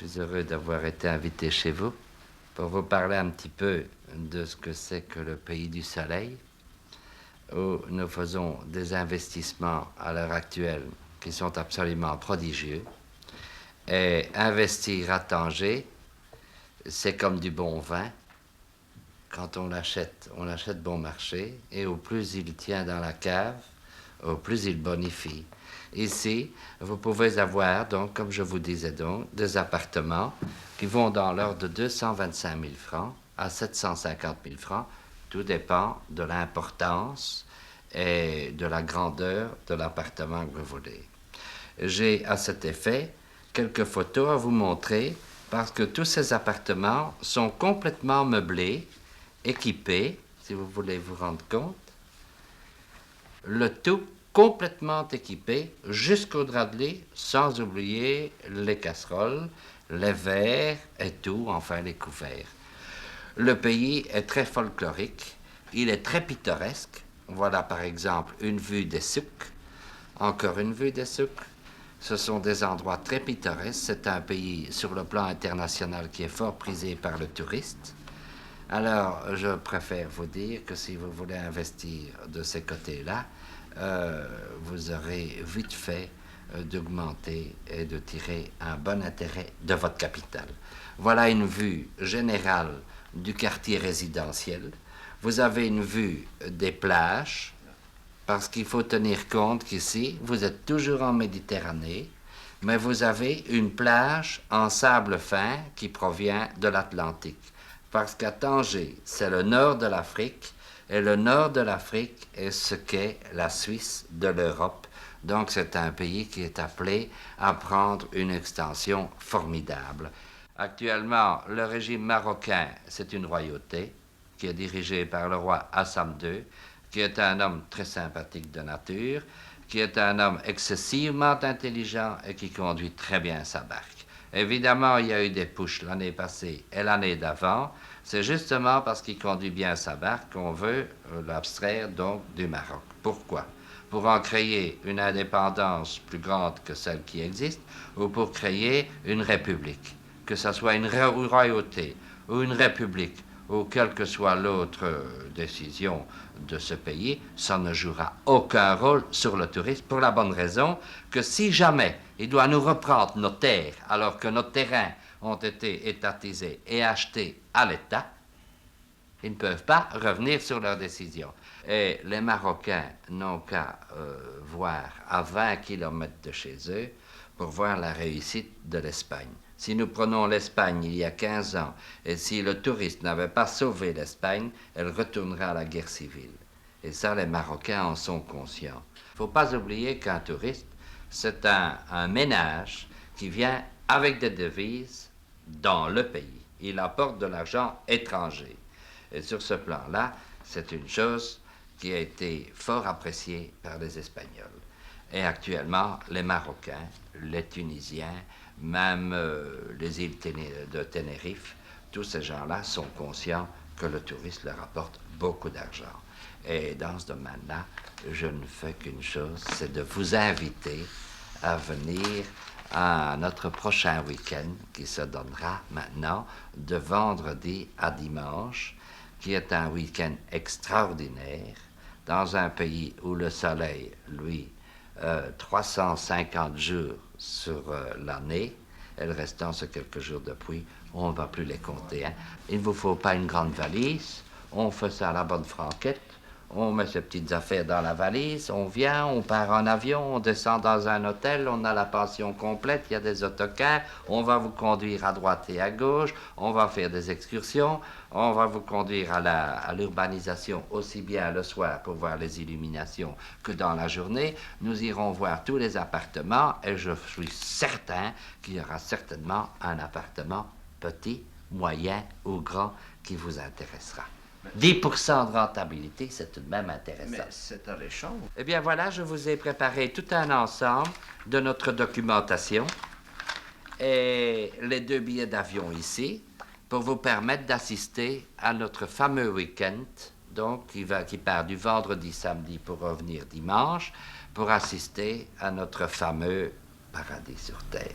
Je suis heureux d'avoir été invité chez vous pour vous parler un petit peu de ce que c'est que le pays du soleil, où nous faisons des investissements à l'heure actuelle qui sont absolument prodigieux. Et investir à Tanger, c'est comme du bon vin. Quand on l'achète bon marché, et au plus il tient dans la cave, au plus il bonifie. Ici, vous pouvez avoir, donc, comme je vous disais donc, des appartements qui vont dans l'ordre de 225 000 francs à 750 000 francs. Tout dépend de l'importance et de la grandeur de l'appartement que vous voulez. J'ai à cet effet quelques photos à vous montrer parce que tous ces appartements sont complètement meublés, équipés, si vous voulez vous rendre compte. Le tout complètement équipé jusqu'au drap de lit, sans oublier les casseroles, les verres et tout, enfin les couverts. Le pays est très folklorique, il est très pittoresque. Voilà par exemple une vue des souks, encore une vue des souks. Ce sont des endroits très pittoresques. C'est un pays sur le plan international qui est fort prisé par le touriste. Alors, je préfère vous dire que si vous voulez investir de ces côtés-là, vous aurez vite fait d'augmenter et de tirer un bon intérêt de votre capital. Voilà une vue générale du quartier résidentiel. Vous avez une vue des plages, parce qu'il faut tenir compte qu'ici, vous êtes toujours en Méditerranée, mais vous avez une plage en sable fin qui provient de l'Atlantique. Parce qu'à Tanger, c'est le nord de l'Afrique, et le nord de l'Afrique est ce qu'est la Suisse de l'Europe. Donc c'est un pays qui est appelé à prendre une extension formidable. Actuellement, le régime marocain, c'est une royauté qui est dirigée par le roi Hassan II, qui est un homme très sympathique de nature, qui est un homme excessivement intelligent et qui conduit très bien sa barque. Évidemment, il y a eu des pushs l'année passée et l'année d'avant. C'est justement parce qu'il conduit bien sa barque qu'on veut l'abstraire donc du Maroc. Pourquoi? Pour en créer une indépendance plus grande que celle qui existe ou pour créer une république. Que ce soit une royauté ou une république ou quelle que soit l'autre décision de ce pays, ça ne jouera aucun rôle sur le tourisme pour la bonne raison que si jamais il doit nous reprendre nos terres alors que nos terrains ont été étatisés et achetés à l'État, ils ne peuvent pas revenir sur leur décision. Et les Marocains n'ont qu'à voir à 20 kilomètres de chez eux pour voir la réussite de l'Espagne. Si nous prenons l'Espagne il y a 15 ans, et si le touriste n'avait pas sauvé l'Espagne, elle retournerait à la guerre civile. Et ça, les Marocains en sont conscients. Il ne faut pas oublier qu'un touriste, c'est un ménage qui vient avec des devises dans le pays. Il apporte de l'argent étranger. Et sur ce plan-là, c'est une chose qui a été fort appréciée par les Espagnols. Et actuellement, les Marocains, les Tunisiens, même les îles de Tenerife, tous ces gens-là sont conscients que le tourisme leur apporte beaucoup d'argent. Et dans ce domaine-là, je ne fais qu'une chose, c'est de vous inviter à venir à notre prochain week-end qui se donnera maintenant de vendredi à dimanche, qui est un week-end extraordinaire dans un pays où le soleil, lui, 350 jours sur l'année, et le restant, c'est quelques jours de pluie. On ne va plus les compter. Hein. Il ne vous faut pas une grande valise. On fait ça à la bonne franquette. On met ses petites affaires dans la valise. On vient, on part en avion, on descend dans un hôtel. On a la pension complète. Il y a des autocars. On va vous conduire à droite et à gauche. On va faire des excursions. On va vous conduire à l'urbanisation aussi bien le soir pour voir les illuminations que dans la journée. Nous irons voir tous les appartements et je suis certain qu'il y aura certainement un appartement petit, moyen ou grand qui vous intéressera. 10% de rentabilité, c'est tout de même intéressant. Mais c'est alléchant. Eh bien voilà, je vous ai préparé tout un ensemble de notre documentation et les 2 billets d'avion ici pour vous permettre d'assister à notre fameux week-end, donc qui part du vendredi, samedi pour revenir dimanche, pour assister à notre fameux paradis sur Terre.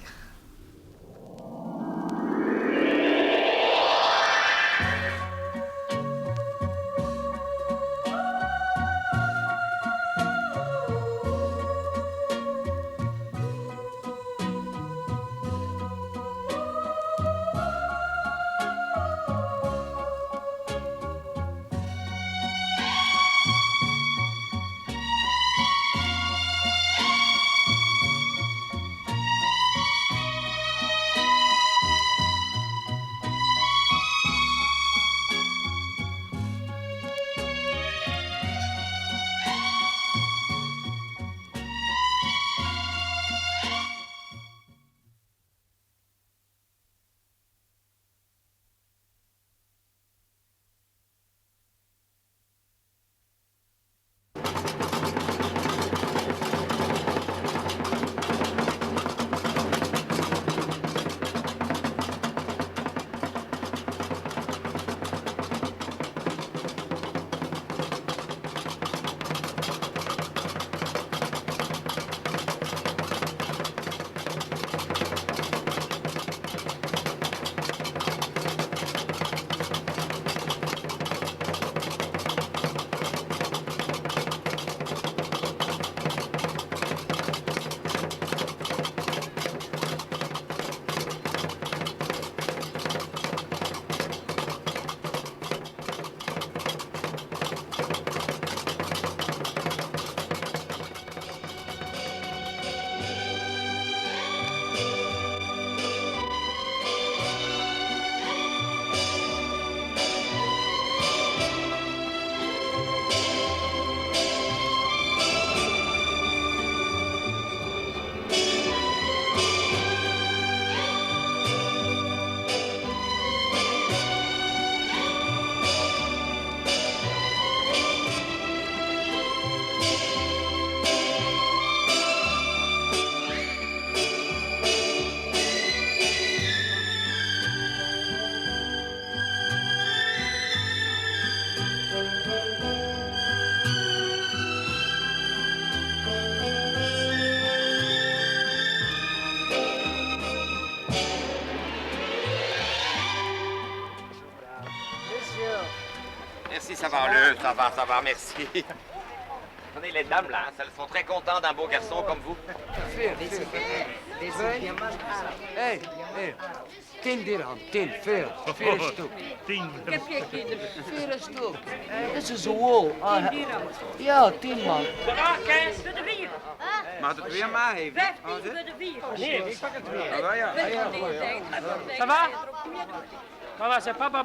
ça va, merci. Attendez, les dames, là, elles sont très contentes d'un beau garçon comme vous. Hey, 10 dirham, 10, fair stuk. 10. Fair stuk. This is a wall. Ja, 10 man. Mag het weer maar even? Nee, ik pak het weer. Ah, ja. Ça va? Ça va, c'est pas ba.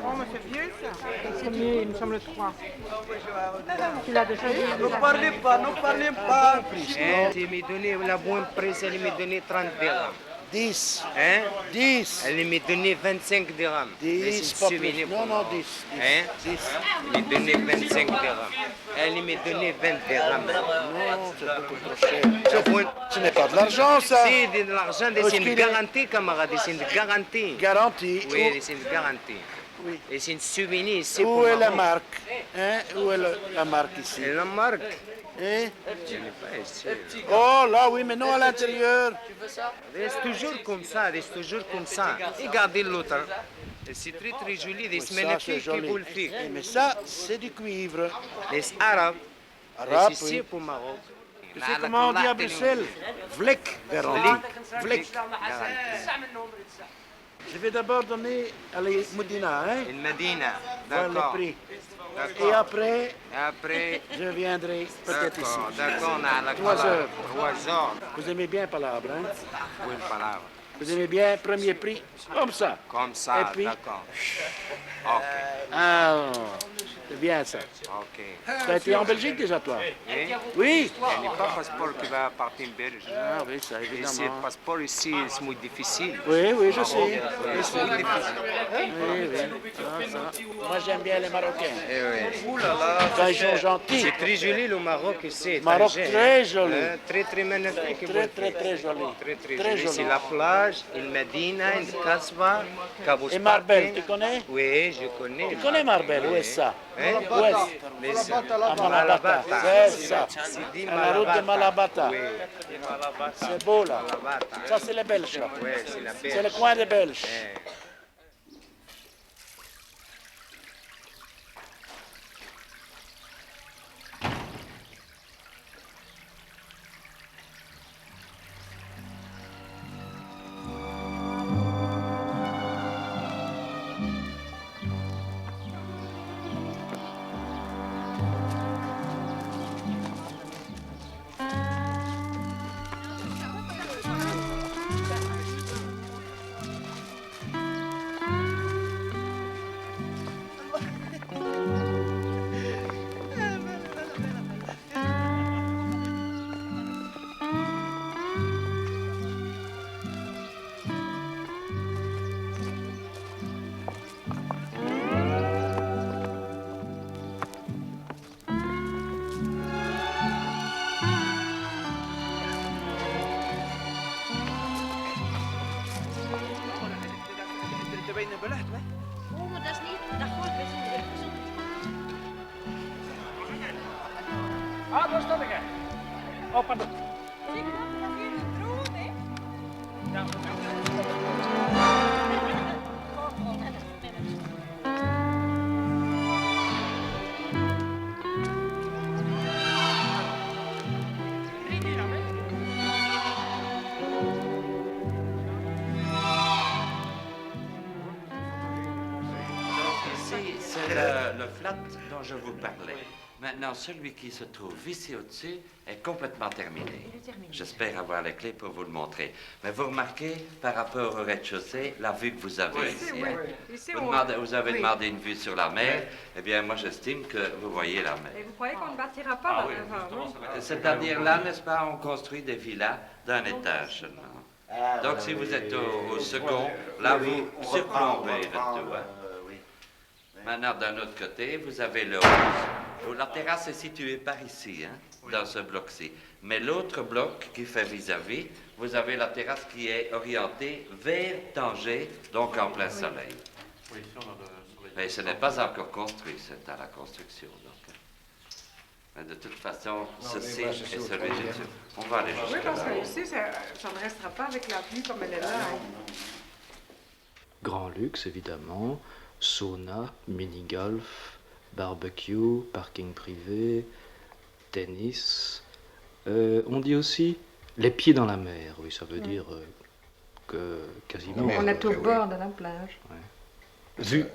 Oh, mais c'est vieux ça. C'est mieux, il me semble 3. Tu l'as déjà dit. Ne parlez pas. Elle m'a donné la bonne presse, elle m'a donné 30 dirhams. 10. Hein? 10. Elle m'a donné 25 dirhams. 10, pas plus. Non, 10. Hein? 10. Elle m'a donné 25 dirhams. Elle m'a donné 20 dirhams. Non, c'est beaucoup trop cher. Ce n'est pas de l'argent, ça. C'est de l'argent, c'est une garantie, camarade, c'est une garantie. Garantie. Oui, c'est une garantie. Oui. Et c'est une souvenir ici. Où est la marque? Hein? Où est la marque ici? Et la marque? Hein? Je n'ai pas ici. Oh là, oui, mais non à l'intérieur. C'est toujours comme ça, c'est toujours comme ça. Regardez l'autre. C'est très très joli, des Ça, magnifiques c'est qui joli. vous le font. Mais ça, c'est du cuivre. Les Arabes. Arabe, C'est ici oui. pour Maroc. Tu sais comment on dit à Bruxelles? Vlek, garantie. Vlek. Je vais d'abord donner à les Moudina, hein? Une Medina. Voir le D'accord. prix. Et D'accord. après, Après, je viendrai peut-être ici. d'accord, on a la 3 heures. 3 heures. Vous aimez bien Palabre, hein? Pour une palabre. Vous aimez bien premier prix? Comme ça. Comme ça, Et puis? d'accord. Ok, Ah, c'est bien ça. ok. Tu as été en Belgique déjà, toi? Et Oui. il n'y a pas de passeport qui va partir en Belgique. Ah oui, ça, Et c'est le évidemment. passeport ici, c'est muy difficile. Oui, oui, je sais. Je sais. C'est difficile. Oui, oui. Ah, ça. Moi, j'aime bien les Marocains. Eh oui. Quand ils sont gentils. C'est très joli le Maroc ici. Maroc Tanger, très hein. joli. Très très magnifique. Très joli. Très joli. C'est la plage, une Medina, une Kasbah, Cabo Et Marbella, tu connais? Oui, je connais. Tu connais Marbella? Où est ça? Hein? Où est-ce? Mais c'est- À Malabata. C'est ça. C'est dit À la route de Malabata. Oui, Malabata. C'est beau là. Malabata. Ça, c'est les Belges là. Oui, c'est la C'est le Belge. coin des Belges. Eh. Oh, maar dat is niet. Dat gaat best wel gezond. Ah, daar stond ik. Oh, pardon. Ik hoop dat jullie het rood, hè? Ja. Ici, c'est le flat dont je vous parlais. Maintenant, celui qui se trouve ici au-dessus est complètement terminé. J'espère avoir les clés pour vous le montrer. Mais vous remarquez, par rapport au rez-de-chaussée, la vue que vous avez ici. hein. Ici, Vous avez demandé une vue sur la mer. Eh bien, moi, j'estime que vous voyez la mer. Et vous croyez qu'on ne bâtira pas devant? C'est-à-dire là, n'est-ce pas, on construit des villas d'un étage seulement. Donc, si vous êtes au second, là, vous surplombez le tout. hein. Maintenant, d'un autre côté, vous avez le 11. La terrasse est située par ici, hein, dans ce bloc-ci. Mais l'autre bloc qui fait vis-à-vis, vous avez la terrasse qui est orientée vers Tanger, donc en plein soleil. Mais ce n'est pas encore construit, c'est à la construction. Donc. Mais de toute façon, ceci est celui du dessus. On va aller Oui, jusqu'à parce là. que ici, ça ne restera pas avec la vue comme elle est là. hein. Grand luxe, évidemment, sauna, mini-golf, barbecue, parking privé, tennis. On dit aussi les pieds dans la mer, oui, ça veut dire que quasiment... On est au bord de la plage. Ouais.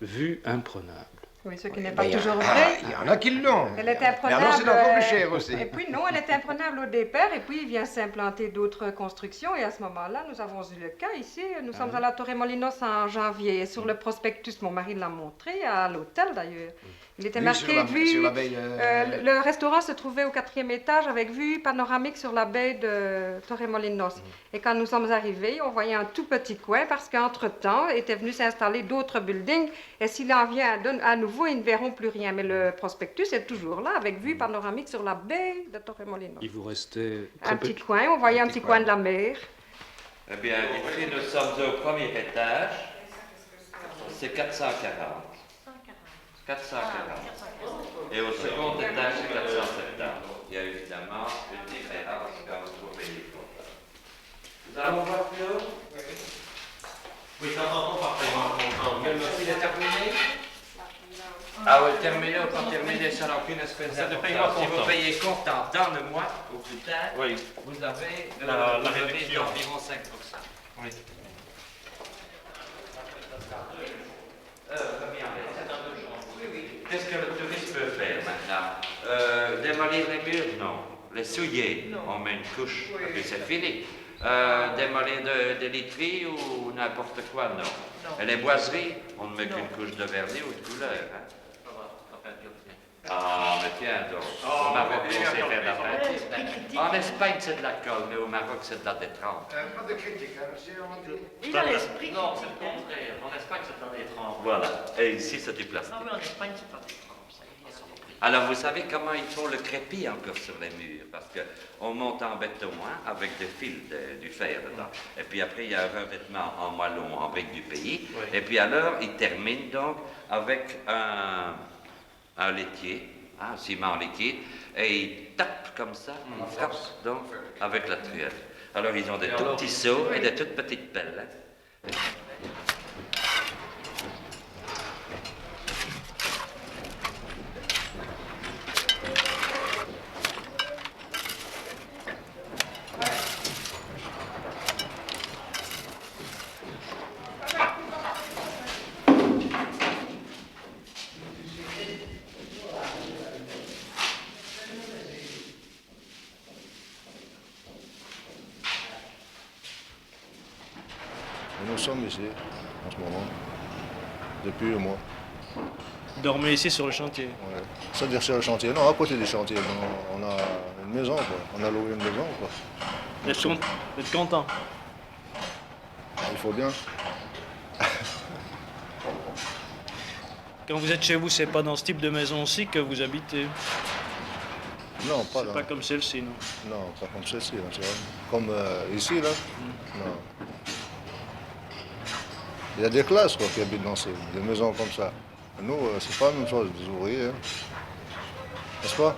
Vue imprenable. Oui, ce qui n'est pas toujours vrai. Il y en a qui l'ont. Elle est Mais imprenable. alors, c'est encore plus cher aussi. Et puis non, elle est imprenable au départ, et puis il vient s'implanter d'autres constructions. Et à ce moment-là, nous avons eu le cas ici. Nous sommes à la Torremolinos en janvier. Et sur le prospectus, mon mari l'a montré, à l'hôtel d'ailleurs. Il était marqué vue. Sur la baie, Le restaurant se trouvait au 4e étage avec vue panoramique sur la baie de Torremolinos. Et quand nous sommes arrivés, on voyait un tout petit coin parce qu'entre-temps étaient venus s'installer d'autres buildings. Et s'il en vient à nouveau, ils ne verront plus rien. Mais le prospectus est toujours là avec vue panoramique sur la baie de Torremolinos. Il vous restait Un petit coin, on voyait un petit coin de la mer. Eh bien, ici, nous sommes au premier étage. C'est 440. 440. Et au second étage, c'est 470. Il y a évidemment une différence quand vous trouvez les comptes. Nous allons voir plus haut? Oui, j'entends parfaitement. Il est terminé? Ah oui, terminé ou pas terminé, ça n'a aucune espèce C'est de d'importance. paiement Si vous comptant. payez comptant dans le mois ou plus tard, Oui. vous avez La vous avez réduction. d'environ 5%. Oui. Qu'est-ce que le touriste peut faire maintenant? Démolir les murs? Non. Les souiller? On met une couche, et puis c'est fini. Démolir des literies ou n'importe quoi? Non. Et les boiseries? On ne met qu'une couche de vernis ou de couleur. Hein? Ah, mais tiens donc. Au Maroc, on sait faire de la peinture. En Espagne, c'est de la colle, mais au Maroc, c'est de la détrempe. Pas de critique, hein, monsieur. Il a l'esprit. Non, c'est le contraire. En Espagne, c'est un étrange. Voilà. Et ici, c'est du plastique. Ah oui, en Espagne, c'est pas étrange. Alors, vous savez comment ils font le crépi encore sur les murs? Parce qu'on monte en béton avec des fils, du fer dedans. Et puis après, il y a un revêtement en moellon, en briques du pays. Oui. Et puis alors, ils terminent donc avec un laitier, un ciment liquide, et ils tapent comme ça, ils frappent donc avec la truelle. Alors, ils ont des tout petits seaux et des toutes petites pelles. Hein. Nous sommes ici, en ce moment, depuis un mois. Dormez ici sur le chantier. Ouais. C'est-à-dire sur le chantier, non, à côté du chantier. On a une maison, quoi. On a loué une maison, quoi. Vous êtes content? Il faut bien. Quand vous êtes chez vous, c'est pas dans ce type de maison-ci que vous habitez? Non, pas C'est là. pas comme celle-ci, non? Non, pas comme ceci, là, tu vois. Comme ici, là. Non. Il y a des classes, quoi, qui habitent dans des maisons comme ça. Nous, c'est pas la même chose, des ouvriers, hein. N'est-ce pas?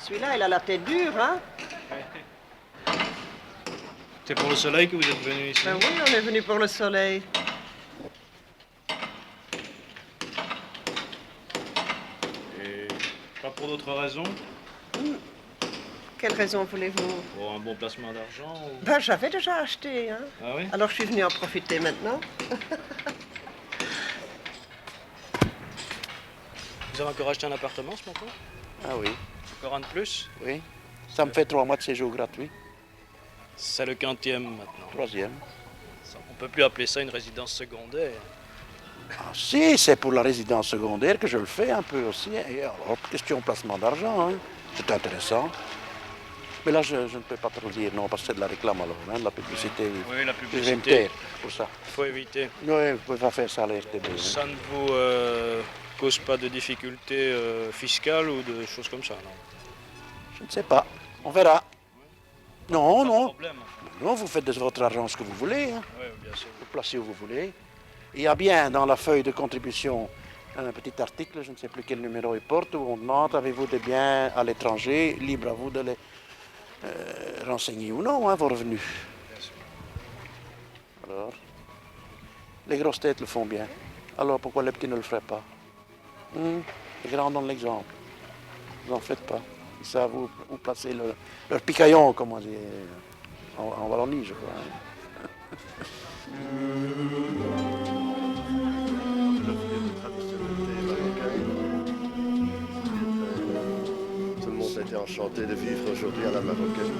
Celui-là, il a la tête dure, hein? C'est pour le soleil que vous êtes venu ici? Ben oui, on est venu pour le soleil. Et pas pour d'autres raisons? Quelle raison voulez-vous? Pour un bon placement d'argent ou... Ben, j'avais déjà acheté, hein? Ah oui? Alors, je suis venue en profiter maintenant. Vous avez encore acheté un appartement ce matin? Ah oui, Encore un de plus? oui. Ça me fait 3 mois de séjour gratuit. C'est le 15e maintenant. 3e. On ne peut plus appeler ça une résidence secondaire. Ah, si, c'est pour la résidence secondaire que je le fais un peu aussi. Et alors, question placement d'argent, hein. C'est intéressant. Mais là, je ne peux pas trop le dire, non, parce que c'est de la réclame alors, hein, de la publicité. Oui, la Je vais me publicité. taire pour ça. Il faut éviter. Oui, vous ne pouvez pas faire ça à la RTB. hein. Ça ne vous cause pas de difficultés fiscales ou de choses comme ça, non? Je ne sais pas. On verra. Non, Pas de non. problème. Non, vous faites de votre argent ce que vous voulez. Hein. Oui, bien sûr. Vous placez où vous voulez. Il y a bien dans la feuille de contribution un petit article, je ne sais plus quel numéro il porte, où on demande avez-vous des biens à l'étranger, libre à vous de les renseigner ou non, hein, vos revenus. Alors, les grosses têtes le font bien. Alors pourquoi les petits ne le feraient pas? Les grands donnent l'exemple. Vous n'en faites pas. Ils savent où placer leur picaillon, comme on dit en Wallonie, je crois. hein. Tout le monde était enchanté de vivre aujourd'hui à la marocaine.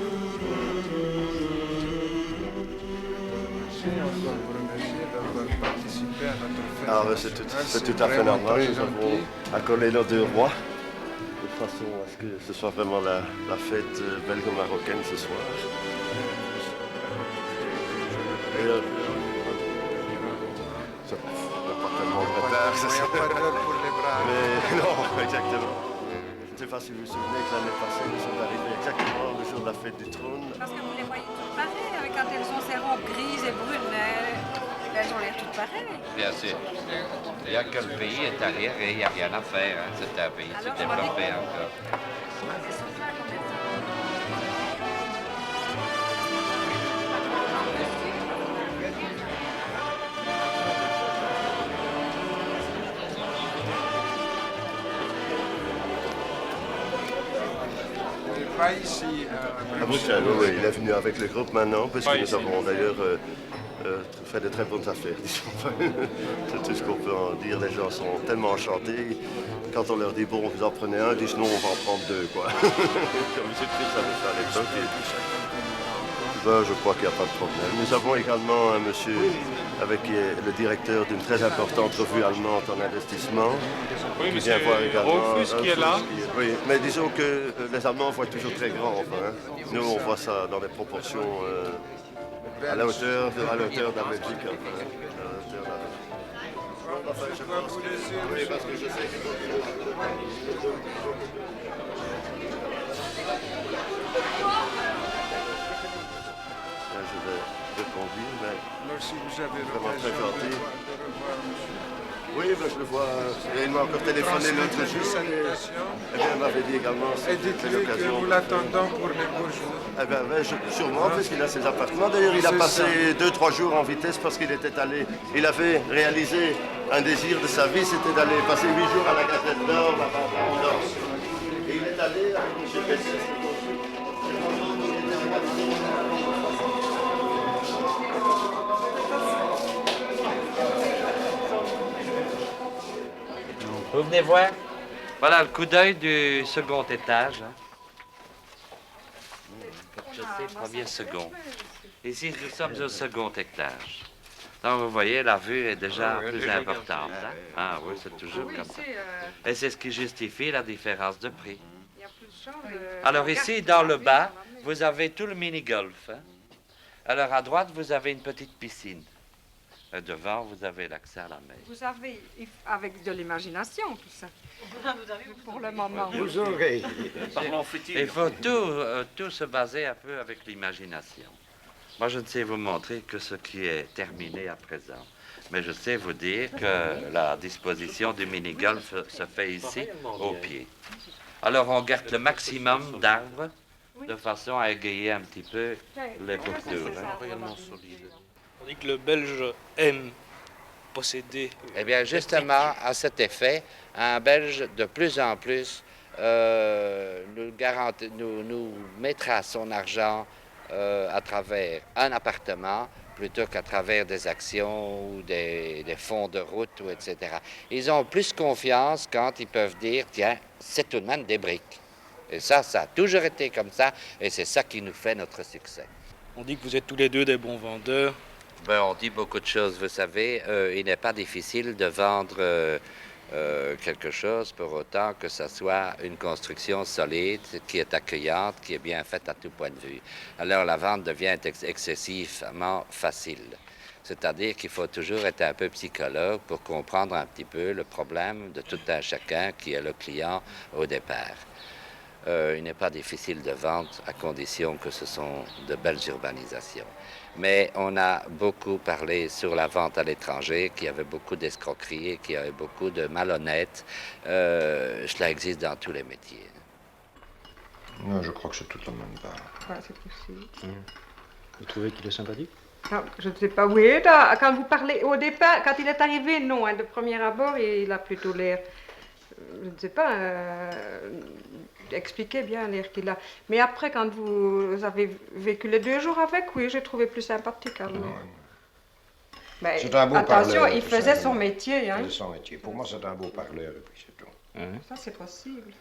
Ah, c'est tout à fait normal. Nous avons accolé nos deux rois de façon à ce que ce soit vraiment la fête belgo-marocaine ce soir. Et, ça n'a pas tellement de retard, c'est ça. Mais non, exactement. Je ne sais pas si vous vous souvenez que l'année passée, nous sommes arrivés exactement le jour de la fête du trône. Parce que vous les voyez toutes pareilles, quand elles ont ces robes grises et brunes, elles ont l'air toutes pareilles. Bien sûr. Il n'y a que le pays est arrière et il n'y a rien à faire. hein. C'est un pays sous-développé encore. Pas ici. À Bruxelles, oui, il est venu avec le groupe maintenant, parce que nous avons d'ailleurs fait de très bonnes affaires, disons. C'est tout ce qu'on peut en dire. Les gens sont tellement enchantés. Quand on leur dit, bon, vous en prenez un, ils disent, non, on va en prendre deux, quoi. Comme c'est plus ça avait fait à l'époque. Ben, je crois qu'il n'y a pas de problème. Nous avons également un monsieur avec qui est le directeur d'une très importante revue allemande en investissement. Oui, qui vient voir également. Rufus qui est là. Oui, mais disons que les Allemands voient toujours très grand. Enfin, hein. Nous, on voit ça dans des proportions à la hauteur de la Belgique. Enfin, à la hauteur de la... Enfin, je pense que... Oui, parce que je sais que... Je vais conduire, mais Si vous avez vraiment très l'occasion gentil. de revoir monsieur. Oui, ben, je le vois. Il m'a encore téléphoné l'autre jour. Eh bien, il m'avait dit également. Et dites-lui que nous l'attendons pour les beaux jours. Eh bien, sûrement, parce qu'il a ses appartements. D'ailleurs, il a passé 2-3 jours en vitesse parce qu'il était allé. Il avait réalisé un désir de sa vie, c'était d'aller passer 8 jours à la Gazette d'Or, là-bas, en Nord. Et il est allé avec M. Bessès. Vous venez voir? Voilà le coup d'œil du second étage. hein. Rez-de-chaussée, premier, second. Ici, nous sommes au second étage. Donc, vous voyez, la vue est déjà plus importante. hein. Ah oui, c'est toujours comme ça. Et c'est ce qui justifie la différence de prix. Alors ici, dans le bas, vous avez tout le mini-golf. hein. Alors à droite, vous avez une petite piscine. Et devant, vous avez l'accès à la mer. Vous avez, avec de l'imagination, tout ça. Pour le moment. Vous aurez. Parlons futur. Il faut tout se baser un peu avec l'imagination. Moi, je ne sais vous montrer que ce qui est terminé à présent. Mais je sais vous dire que la disposition du mini-golf se fait ici, au pied. Alors, on garde le maximum d'arbres de façon à égayer un petit peu les pourtours. Réellement solide. On dit que le Belge aime posséder. Eh bien, justement, à cet effet, un Belge, de plus en plus, nous mettra son argent à travers un appartement plutôt qu'à travers des actions ou des fonds de route, ou etc. Ils ont plus confiance quand ils peuvent dire, tiens, c'est tout de même des briques. Et ça a toujours été comme ça, et c'est ça qui nous fait notre succès. On dit que vous êtes tous les deux des bons vendeurs. Ben, on dit beaucoup de choses. Vous savez, il n'est pas difficile de vendre quelque chose pour autant que ça soit une construction solide, qui est accueillante, qui est bien faite à tout point de vue. Alors la vente devient excessivement facile. C'est-à-dire qu'il faut toujours être un peu psychologue pour comprendre un petit peu le problème de tout un chacun qui est le client au départ. Il n'est pas difficile de vendre à condition que ce sont de belles urbanisations. Mais on a beaucoup parlé sur la vente à l'étranger, qu'il y avait beaucoup d'escroqueries et qu'il y avait beaucoup de malhonnêtes. Cela existe dans tous les métiers. Non, je crois que c'est tout le même part. Ouais, c'est possible. Vous trouvez qu'il est sympathique? Non, je ne sais pas. Oui, là, quand vous parlez au départ, quand il est arrivé, non. Hein, de premier abord, il a plutôt l'air, je ne sais pas, expliquez bien l'air qu'il a. Mais après, quand vous avez vécu les 2 jours avec, oui, j'ai trouvé plus sympathique. Mais c'est un beau attention, parleur, il faisait son métier. Hein. Il faisait son métier. Pour moi, c'est un beau parleur, et puis c'est tout. Ça, c'est possible.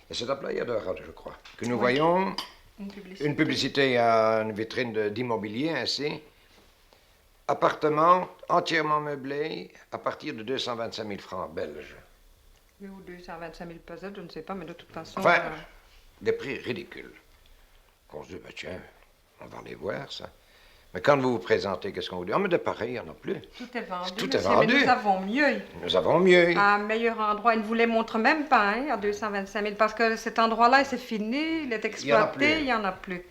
Et c'est à Playa de Rade, je crois, que nous voyons une publicité à une vitrine d'immobilier, ainsi. Appartement entièrement meublé à partir de 225 000 francs belges. Oui, ou 225 000 pesettes, je ne sais pas, mais de toute façon... Enfin, des prix ridicules. On se dit, ben tiens, on va aller voir ça. Mais quand vous vous présentez, qu'est-ce qu'on vous dit? Ah, mais de pareil, il n'y en a plus. Tout est vendu, Tout monsieur, est vendu. mais nous avons mieux. Nous avons mieux. À un meilleur endroit, ils ne vous les montrent même pas, hein, à 225 000, parce que cet endroit-là, c'est fini, il est exploité, il n'y en a plus.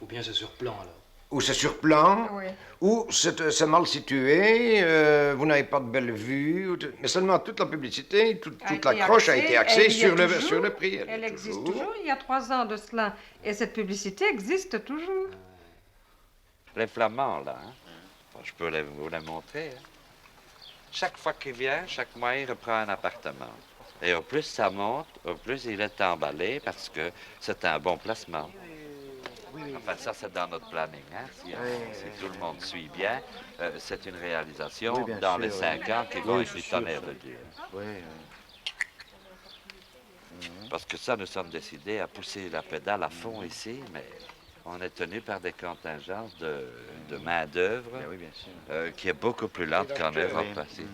Ou bien c'est sur plan, alors? Ou c'est sur plan, Oui. ou c'est mal situé, vous n'avez pas de belle vue, mais seulement toute la publicité, toute la croche a été axée sur le prix. Elle existe toujours, il y a 3 ans de cela. Et cette publicité existe toujours. Les Flamands, là, hein? Je peux vous les montrer. Hein? Chaque fois qu'il vient, chaque mois, il reprend un appartement. Et au plus ça monte, au plus il est emballé parce que c'est un bon placement. Enfin, ça, c'est dans notre planning. Hein? Si tout le monde suit bien, c'est une réalisation dans les 5 ans qui vont être du tonnerre de Dieu. Parce que ça, nous sommes décidés à pousser la pédale à fond ici, mais on est tenu par des contingences de main-d'œuvre qui est beaucoup plus lente qu'en Europe. Ici.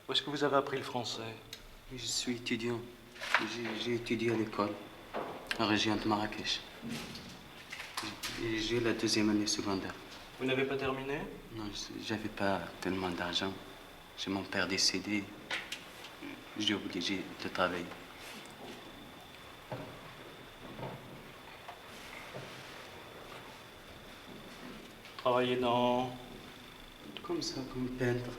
Où est-ce que vous avez appris le français? Je suis étudiant. J'ai étudié à l'école, en région de Marrakech. J'ai la 2e année secondaire. Vous n'avez pas terminé? Non, j'avais pas tellement d'argent. J'ai mon père décédé. J'ai obligé de travailler. Travailler dans... Comme ça, comme peintre.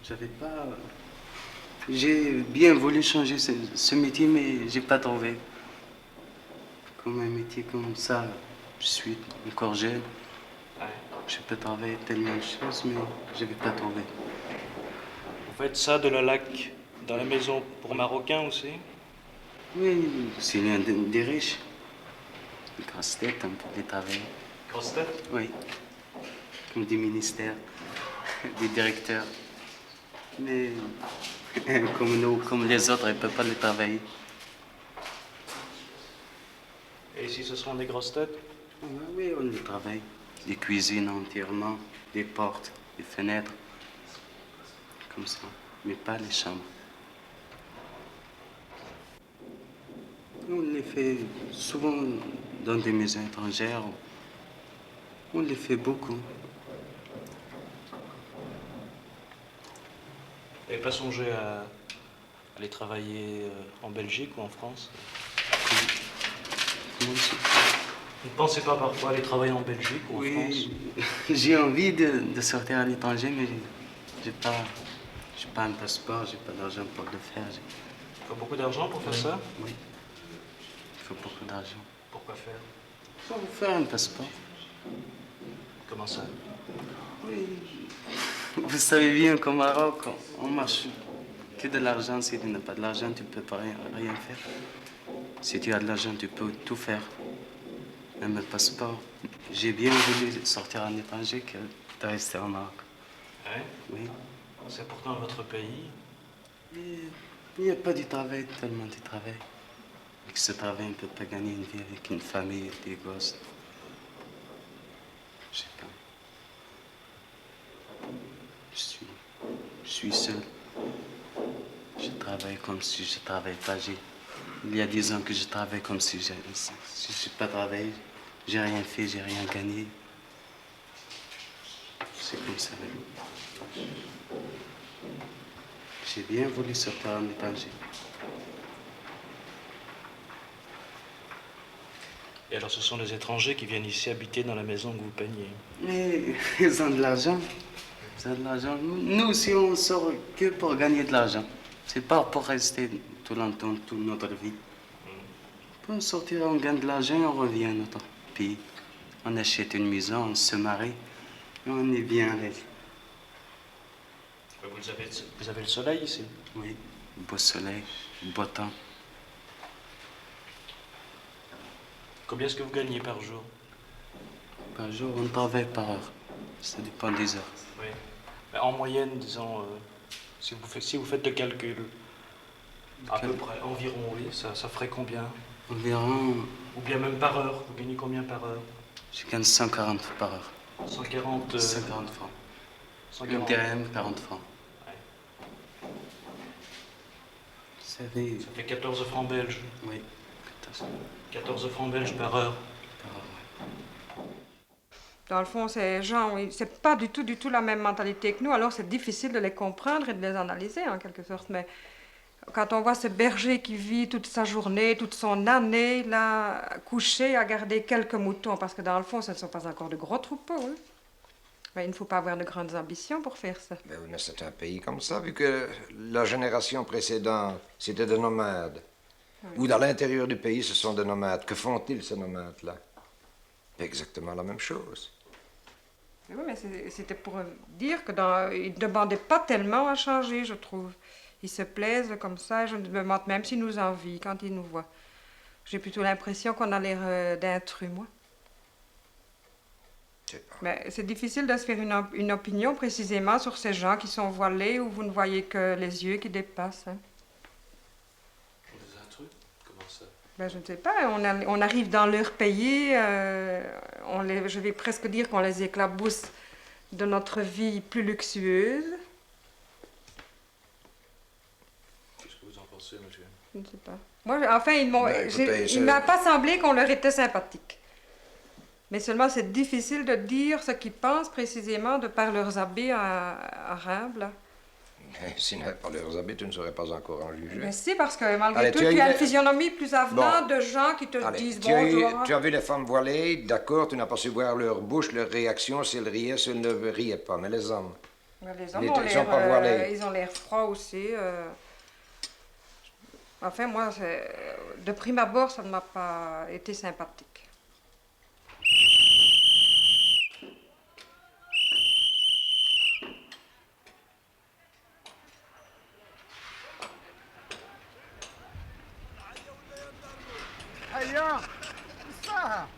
J'avais pas... J'ai bien voulu changer ce métier, mais j'ai pas trouvé. Comme un métier comme ça, je suis encore jeune. Je peux travailler tellement de choses, mais je vais pas trouver. Vous faites ça de la laque dans la maison pour Marocains aussi? Oui, c'est l'un des riches. Une grosse tête, on peut les travailler. Grosse tête? Oui. Comme des ministères, des directeurs. Mais comme nous, comme les autres, ils ne peuvent pas les travailler. Et ici, ce seront des grosses têtes? Oui, on les travaille. Des cuisines entièrement, des portes, des fenêtres. Comme ça, mais pas les chambres. On les fait souvent dans des maisons étrangères. On les fait beaucoup. Vous n'avez pas songé à aller travailler en Belgique ou en France? Comment ça? Vous ne pensez pas parfois aller travailler en Belgique ou en France? J'ai envie de sortir à l'étranger, mais j'ai pas un passeport, j'ai pas d'argent pour le faire. Il faut beaucoup d'argent pour faire ça? Oui. Il faut beaucoup d'argent. Pourquoi faire? Pour faire un passeport. Comment ça? Oui. Vous savez bien qu'au Maroc, on marche que de l'argent. Si tu n'as pas de l'argent, tu ne peux pas rien faire. Si tu as de l'argent, tu peux tout faire. Même le passeport. J'ai bien voulu sortir en étranger que de rester au Maroc. Hein? Oui. C'est pourtant votre pays. Mais il n'y a pas du travail, tellement de travail. Avec ce travail, on ne peut pas gagner une vie avec une famille, des gosses. Je sais pas. Je suis seul. Je travaille comme si je ne travaillais pas. Il y a 10 ans que je travaille comme si je n'ai pas travaillé. J'ai rien fait, j'ai rien gagné. C'est comme ça. J'ai bien voulu sortir en étranger. Et alors, ce sont les étrangers qui viennent ici habiter dans la maison que vous peignez? Mais ils ont de l'argent. Ils ont de l'argent. Nous aussi, on sort que pour gagner de l'argent. C'est pas pour rester tout longtemps, toute notre vie. Pour sortir, on gagne de l'argent et on revient à notre pays. On achète une maison, on se marie et on est bien avec. Vous avez le soleil ici? Oui, beau soleil, beau temps. Combien est-ce que vous gagnez par jour? Par jour, on travaille par heure. Ça dépend des heures. Oui. Mais en moyenne, disons, si vous faites le calcul, à peu près, environ, oui, ça ferait combien? Environ... Ou bien même par heure. Vous gagnez combien par heure? Je gagne 140 par heure. 140... 140 francs. 140. Une dirham, 40 francs. Ouais. Ça fait 14 francs belges. Oui. 14 francs belges par heure. Dans le fond, ces gens, c'est pas du tout la même mentalité que nous, alors c'est difficile de les comprendre et de les analyser en quelque sorte. Mais quand on voit ce berger qui vit toute sa journée, toute son année, là, couché à garder quelques moutons, parce que dans le fond, ce ne sont pas encore de gros troupeaux. Hein. Mais il ne faut pas avoir de grandes ambitions pour faire ça. Ben oui, mais c'est un pays comme ça, vu que la génération précédente, c'était des nomades. Oui. Ou dans l'intérieur du pays, ce sont des nomades. Que font-ils, ces nomades-là? Exactement la même chose. Oui, mais c'était pour dire qu'ils ne demandaient pas tellement à changer, je trouve. Ils se plaisent comme ça, je me demande même s'ils nous envient quand ils nous voient. J'ai plutôt l'impression qu'on a l'air d'intrus, moi. Mais c'est difficile de se faire une opinion précisément sur ces gens qui sont voilés où vous ne voyez que les yeux qui dépassent. Hein. Des intrus? Comment ça? Ben, je ne sais pas. On arrive dans leur pays, je vais presque dire qu'on les éclabousse de notre vie plus luxueuse. Qu'est-ce que vous en pensez, monsieur? Je ne sais pas. Moi, enfin, il écoutez, ne m'a pas semblé qu'on leur était sympathique. Mais seulement, c'est difficile de dire ce qu'ils pensent précisément de par leurs habits arabes, là. Mais s'ils n'avaient pas leurs habits, tu ne serais pas encore en juger. Mais si, parce que malgré Allez, tout, tu as une physionomie plus avenante de gens qui te disent bonjour. Tu as vu les femmes voilées, d'accord, tu n'as pas su voir leur bouche, leur réaction, si elles riaient, si elles ne riaient pas. Mais les hommes... Mais les hommes ils sont pas voilés. ils ont l'air froids aussi. Enfin, moi, de prime abord, ça ne m'a pas été sympathique. هيا الساعة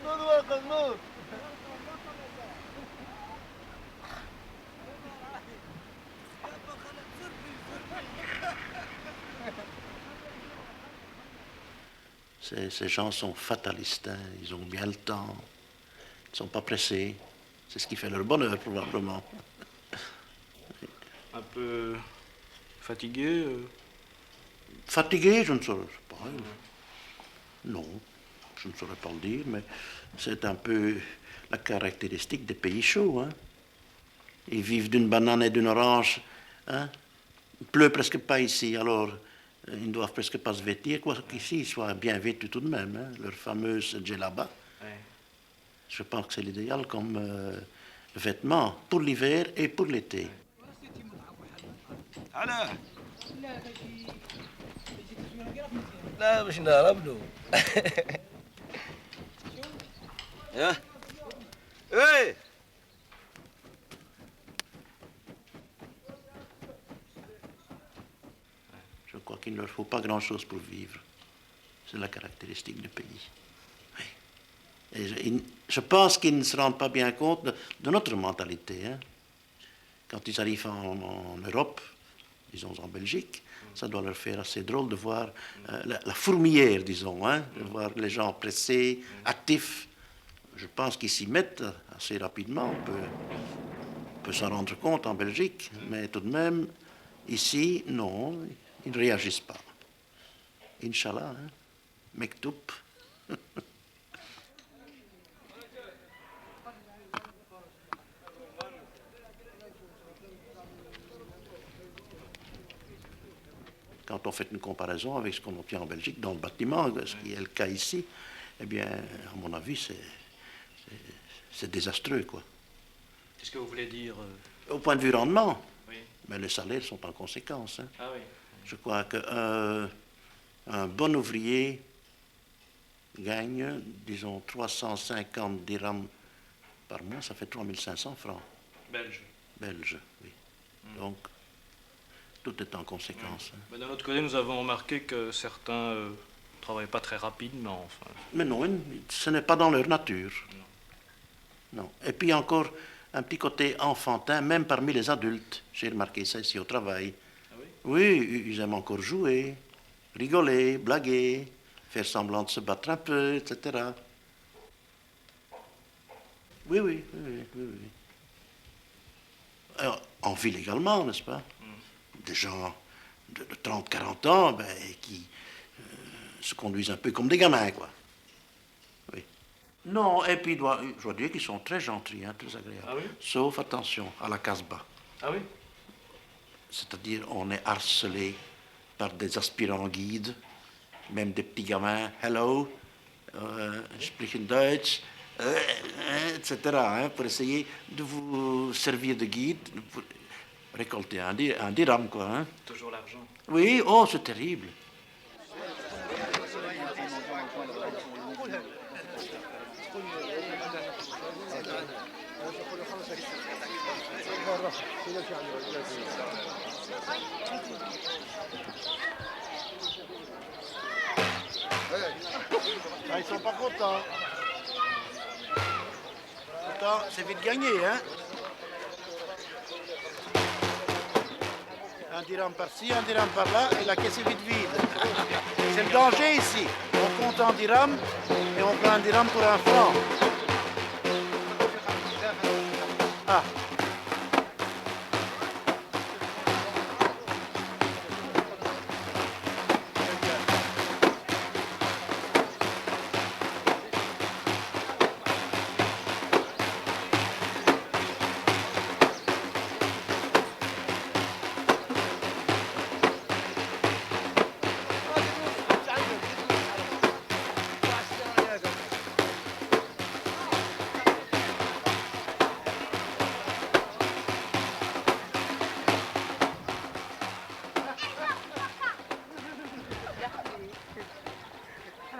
نور واقع نور Ces gens sont fatalistes, hein. Ils ont bien le temps, ils ne sont pas pressés. C'est ce qui fait leur bonheur, probablement. Un peu fatigué Fatigué, je ne saurais pas. Non, je ne saurais pas le dire, mais c'est un peu la caractéristique des pays chauds. Hein. Ils vivent d'une banane et d'une orange. Hein. Il ne pleut presque pas ici, alors ils ne doivent presque pas se vêtir, quoiqu'ici ils soient bien vêtus tout de même. Hein. Leur fameuse djellaba. Ouais. Je pense que c'est l'idéal comme vêtement pour l'hiver et pour l'été. لا مش نهرب له ايه Je crois qu'il ne leur faut pas grand-chose pour vivre. C'est la caractéristique du pays. Oui. Et je pense qu'ils ne se rendent pas bien compte de notre mentalité. Hein. Quand ils arrivent en Europe, disons en Belgique, ça doit leur faire assez drôle de voir la fourmilière, disons, hein, de voir les gens pressés, actifs. Je pense qu'ils s'y mettent assez rapidement. On peut s'en rendre compte en Belgique, mais tout de même, ici, non, ils ne réagissent pas. Inch'Allah, hein, mektoub. Quand on fait une comparaison avec ce qu'on obtient en Belgique dans le bâtiment, ce qui est le cas ici, eh bien, à mon avis, c'est désastreux, quoi. Qu'est-ce que vous voulez dire Au point de vue rendement, oui. Mais les salaires sont en conséquence. Hein. Ah oui. Je crois qu'un bon ouvrier gagne, disons, 350 dirhams par mois, ça fait 3500 francs. Belge. Belge, oui. Donc, tout est en conséquence. Hein. Mais d'un autre côté, nous avons remarqué que certains ne travaillent pas très rapidement. Enfin. Mais non, ce n'est pas dans leur nature. Non. Et puis encore un petit côté enfantin, même parmi les adultes. J'ai remarqué ça ici au travail. Ah oui? Oui, ils aiment encore jouer, rigoler, blaguer, faire semblant de se battre un peu, etc. Oui, oui, oui, oui, oui. Alors, en ville également, n'est-ce pas? Des gens de 30, 40 ans ben, qui se conduisent un peu comme des gamins, quoi. Oui. Non, et puis je dois dire qu'ils sont très gentils, hein, très agréables. Ah oui? Sauf, attention, à la Casbah. Ah oui? C'est-à-dire, on est harcelé par des aspirants guides, même des petits gamins. Hello, sprechen Deutsch, etc. Hein, pour essayer de vous servir de guide, pour récolter un dirham, quoi. Hein. Toujours l'argent. Oui, oh, c'est terrible. Ah, ils sont pas contents. temps, c'est vite gagné, hein? Un dirham par-ci, un dirham par-là, et la caisse est vite vide. C'est le danger ici. On compte en dirham et on prend un dirham pour un franc. Ah.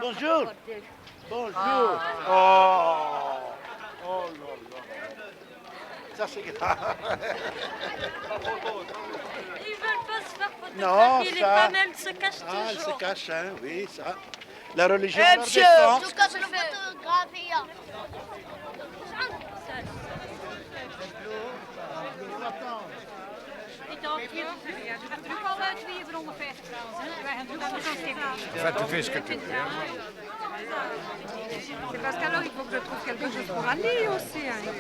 Bonjour. Bonjour. Oh. Oh là là. Ça c'est grave. Ils veulent pas se faire photographier, Non, les ça. femmes, elles se cachent toujours. Ah, elle se cache, hein, oui, ça. La religion Eh, leur monsieur, défend. tu casses le photographie. Ça, tu fais ce que tu veux. C'est parce qu'alors il faut que je trouve quelque chose pour Ali aussi. Hein.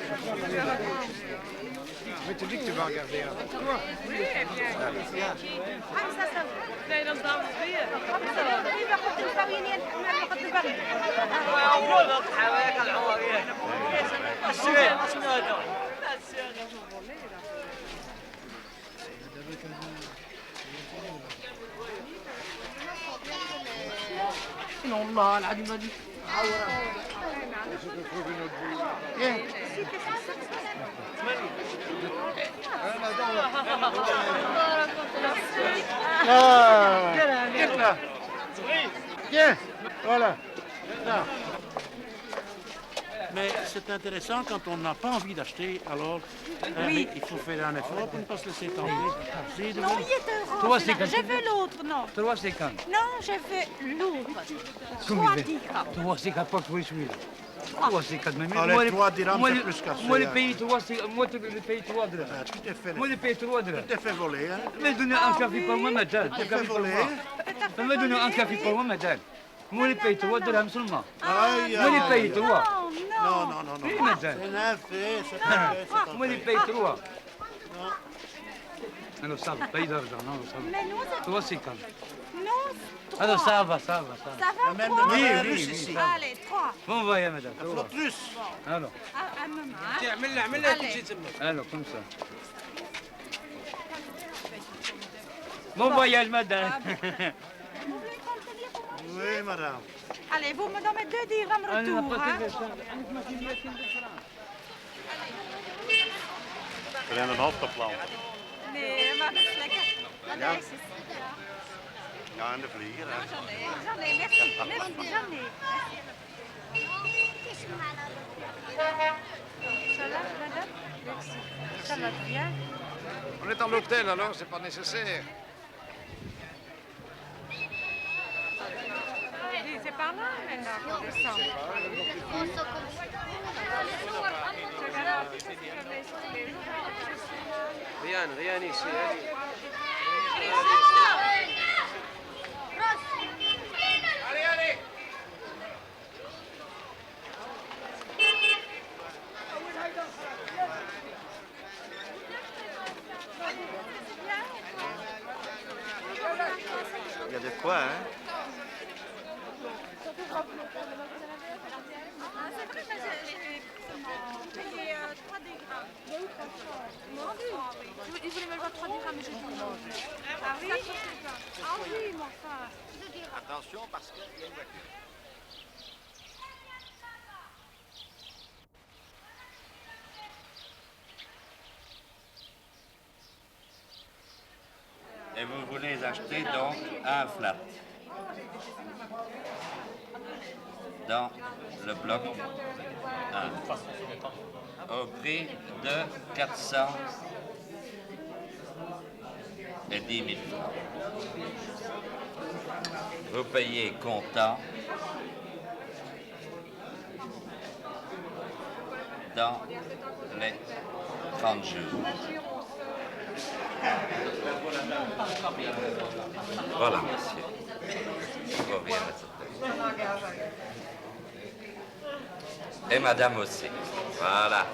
Mais tu dis que tu vas en garder un pour toi. Oui, eh bien. Ah, ça va. Nee, dat is dan weer. والله العظيم هذه Viens là. Viens. Voilà. Là. Mais c'est intéressant quand on n'a pas envie d'acheter, alors Oui. il faut faire un effort pour ne pas se laisser tenter. Non, il est heureux. Toi, c'est quand- Je veux l'autre, non. 3 secondes. Non, je veux l'autre. 3 dirhams. 3 secondes, pas que je suis là. 3 secondes, mais Ah, les 3 dirhams, c'est plus qu'à moi, le faire. pays 3 secondes, moi, le pays 3 dirhams. Ah, tu t'es fait, Moi, le pays 3 dirhams. tu t'es fait voler, hein? Mais donnez un café pour moi, madame. Tu Un t'es café fait pour voler. moi. Mais donnez un café pour moi, madame. Moi, le pays 3 dirhams seulement. Aïe, Moi, le aïe, pays aïe. 3. Non, non, non, non. Oui, madame. C'est un fait, c'est un fait, c'est un Moi, le fait. pays 3. Non. Alors, ça va, paye d'argent, non, ça va. Mais nous, c'est 3 secondes. non. Alors, ça va, ça va, ça va. Ça va, Même 3. de Oui, la oui, russe oui, ici. ça va. Allez, 3. Bon voyage, madame. Il faut plus. Alors, À maman. alors, comme ça. Bon voyage, madame. Oui, madame. Allez, vous me donnez 2 dirhams retour. Hein? Er is een hoofdplan. Nee, maar dat is lekker. Dat Ja. is het. Ja, en de vlieger. Hè. J'en ai, merci. Merci, j'en ai. Ça va, madame? Merci. Ça va bien? On est en hôtel, alors c'est pas nécessaire. C'est par là maintenant qu'on descend. Rien, rien ici. Allez. Allez, allez. Il y a de quoi, hein? C'est vrai, mais j'ai payé 3 dirhams. Il voulait me voir 3 dirhams, mais j'ai dit non. Ah oui? Ah oui, mon frère. Attention, parce qu'il y a une voiture. Et vous voulez acheter donc un flat dans le bloc 1 au prix de 410 000 francs. Vous payez comptant dans les 30 jours. Voilà, monsieur. On revient à cette table. Et madame aussi. Voilà.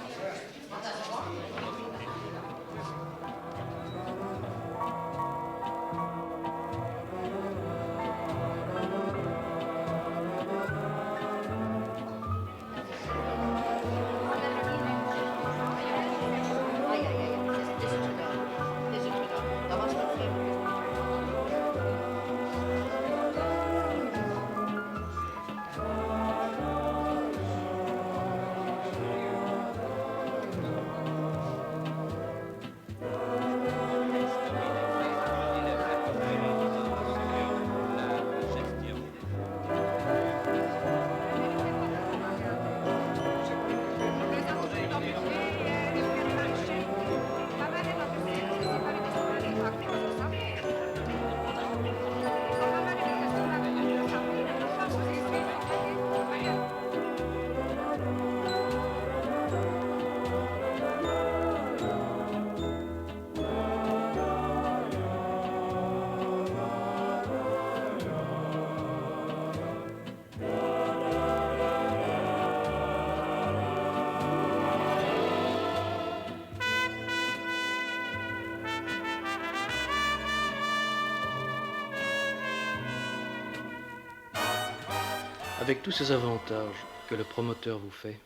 Avec tous ces avantages que le promoteur vous fait,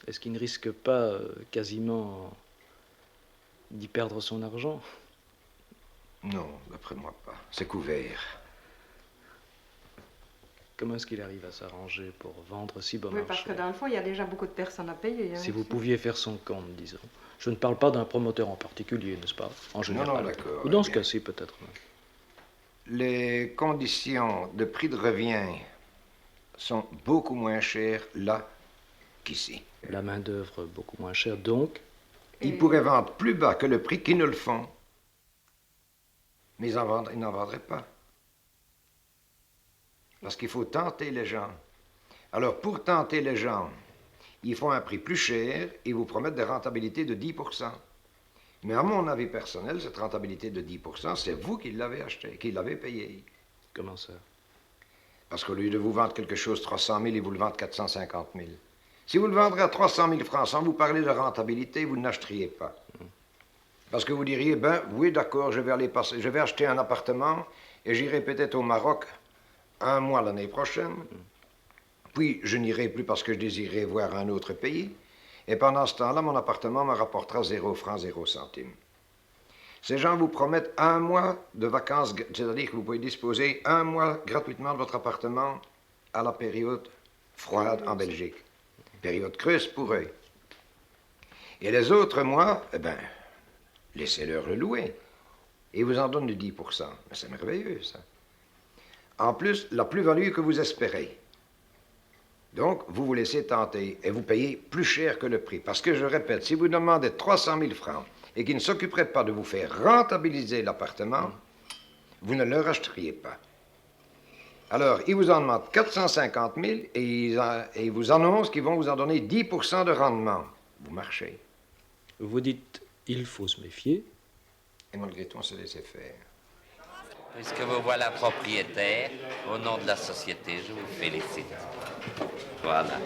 est-ce qu'il ne risque pas quasiment d'y perdre son argent? Non, d'après moi pas. C'est couvert. Comment est-ce qu'il arrive à s'arranger pour vendre si bon Oui, marché? parce que dans le fond, il y a déjà beaucoup de personnes à payer. Hein, Si vous ici. pouviez faire son compte, disons. Je ne parle pas d'un promoteur en particulier, n'est-ce pas? En général. non, d'accord, Ou dans ce bien. cas-ci, peut-être. Les conditions de prix de revient sont beaucoup moins chères là qu'ici. La main-d'œuvre beaucoup moins chère, donc. Ils pourraient vendre plus bas que le prix qu'ils ne le font. Mais ils n'en vendraient pas. Parce qu'il faut tenter les gens. Alors, pour tenter les gens, ils font un prix plus cher et vous promettent des rentabilités de 10%. Mais à mon avis personnel, cette rentabilité de 10%, c'est vous qui l'avez acheté, qui l'avez payé. Comment ça? Parce qu'au lieu de vous vendre quelque chose 300 000, ils vous le vendent 450 000. Si vous le vendrez à 300 000 francs sans vous parler de rentabilité, vous n'achèteriez pas. Parce que vous diriez, ben oui, d'accord, je vais acheter un appartement et j'irai peut-être au Maroc 1 mois l'année prochaine. Puis je n'irai plus parce que je désirerais voir un autre pays. Et pendant ce temps-là, mon appartement me rapportera 0 francs, 0 centimes. Ces gens vous promettent 1 mois de vacances, c'est-à-dire que vous pouvez disposer 1 mois gratuitement de votre appartement à la période froide en Belgique. Période creuse pour eux. Et les autres mois, eh bien, laissez-leur le louer. Et ils vous en donnent de 10%. Mais c'est merveilleux, ça. En plus, la plus-value que vous espérez. Donc, vous vous laissez tenter et vous payez plus cher que le prix. Parce que, je répète, si vous demandez 300 000 francs et qu'ils ne s'occuperaient pas de vous faire rentabiliser l'appartement, vous ne leur achèteriez pas. Alors, ils vous en demandent 450 000 et ils vous annoncent qu'ils vont vous en donner 10% de rendement. Vous marchez. Vous dites, il faut se méfier. Et malgré tout, on se laisse faire. Puisque vous voilà propriétaire, au nom de la société, je vous félicite. Voilà.